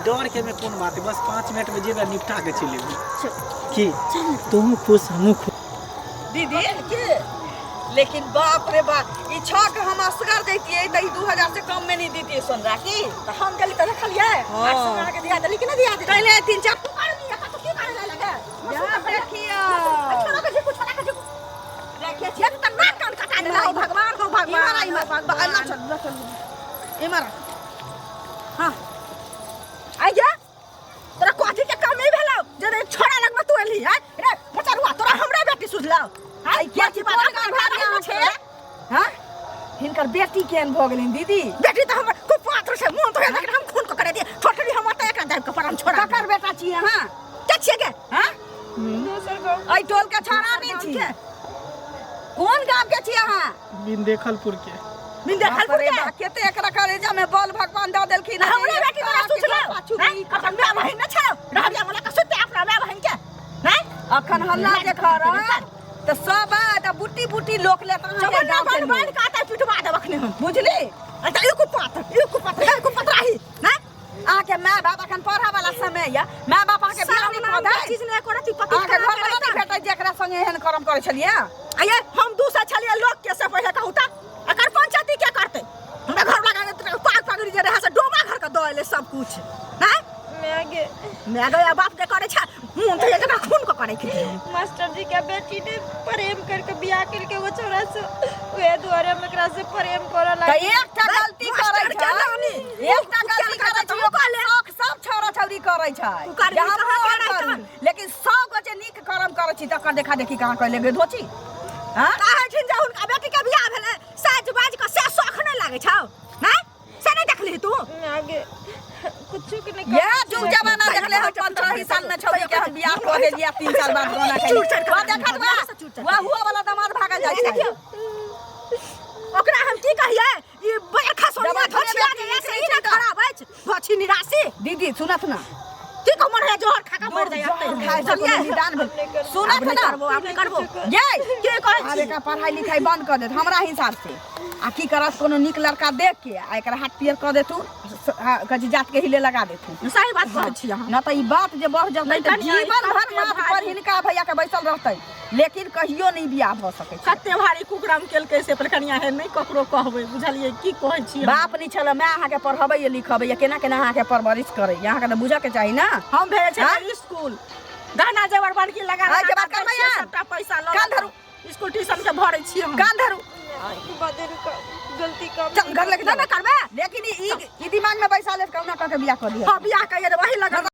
डर के में कौन बात है, बस 5 मिनट में जेबे निपटा के चले की तुम खुश हम खुश। दीदी लेकिन बाप रे बाप ई छक हम असगर देतिए त 2000 से कम में नहीं देतिए सोन राखी त हम गली त रखलिए 800 के दिया देली कि नहीं दिया दे पहले 3-4 तू कर दिया का तो की करे लगे या देखिए छोड़ा के कुछ छोड़ा के देखिए जे त नाक कान कटा देला भगवान को भगवान आई भगवान अल्लाह चल इमर हां आई जा तोरा कोठी के काम नहीं भेलो जे छोड़ा लगमा तू एली है रे बचरुआ तोरा हमरे बेटी सुझला आई क्या की बात कर छे हां हिनकर बेटी केन भ गेलिन दीदी बेटी त हमर खूब पात्र छे मुंह तो लेकिन हम खून को करे दिए छोटली हम त एकरा जाय के परम छोड़ा ककर बेटा छी हां के छिए के हां दोसर को आई टोल के छोरा नहीं छी कौन गांव के छी हां बिंदेखलपुर के केते एकरा करेजा में बल भगवान द देलखिन हमरे बेटी तोरा सुचला अपन मैं बहिन न छौ रहबिया मला का सुते अपना मैं बहिन के नहीं अखन हल्ला देख रहा त सब त बुटी बुटी लोक ले त जमाना बन काटा पिटवा दे बखने हम बुझली त एको पत्र रही ना आके माय बाप अखन पढ़ा वाला समय या माय बाप के बियाह नहीं कर दे चीज नहीं करती पति के घर में नहीं भेटै जेकरा संगे एहन कर्म करे छलिए आये हम दूसरा छलिए लोग के से पहिले कहू त अकर पंचायती क्या करते हमरा घर लगा के पाग पगड़ी जे रहा से डोमा घर के दले सब कुछ ना मैगे या बाप के करे छ मुंह तो एकरा खून को करे के मास्टर जी के बेटी ने प्रेम करके बियाह करके वो छोरा से वे द्वारे हम एकरा से प्रेम करे लगे त एकटा गलती करे छ एकटा गलती करे छ लोग सब छोरा छौरी करे छ लेकिन 100 गो जे नीक कर्म करे छी तकर देखा देखी कहां कहले गे धोची हां काहे छिन जा उनका बेटी के बियाह भेले साज बाज के से शौक न लागे छ हैं से नहीं देखली तू आगे कुछ के नहीं ये जो जमाना देखले हो 15 साल में छौरी के हम बियाह कर देलिया 3 साल बाद गाना खाई वो देखत बा वो हुआ वाला दामाद भागल जाय छै ओकरा हम की कहिए ई बरखा सोनिया धछिया के ऐसे ही ना खराब है भछी निराशी दीदी सुनत ना की कमर है जोहर खा के मर जाय खाए चलिए निदान सुनत ना आपने करबो ये के कहै छी का पढ़ाई लिखाई बंद कर दे हमरा हिसाब से आ की करत कोनो निक लड़का देख के आ एकरा हाथ पियर कर दे तू कजी जात के हिले लगा दे तू सही बात कहै छी हम ना त ई बात जे बढ़ जब त जीवन भर माथ पर हिनका भैया के बैसल रहतै लेकिन कहियो नहीं बियाह भ सकै छै कते भारी कुकराम केलकै से पर कनिया है नहीं ककरो कहबै बुझलिए की कहै छी बाप नहीं छले मैं अहाँ के पढ़बै या लिखबै या केना केना अहाँ के परवरिश करै अहाँ के त बुझा के चाही ना हम भेजे छै स्कूल गहना जेवर बड़की लगा के बात करबै सबटा पैसा ल कान धरू स्कूल ट्यूशन के भरै छी हम कान धरू बदल गलती कर चल घर लेके जाबे करबे लेकिन ई दिमाग में बैसा ले कौना क के बियाह कर लिया हां बियाह कहिए वही लगा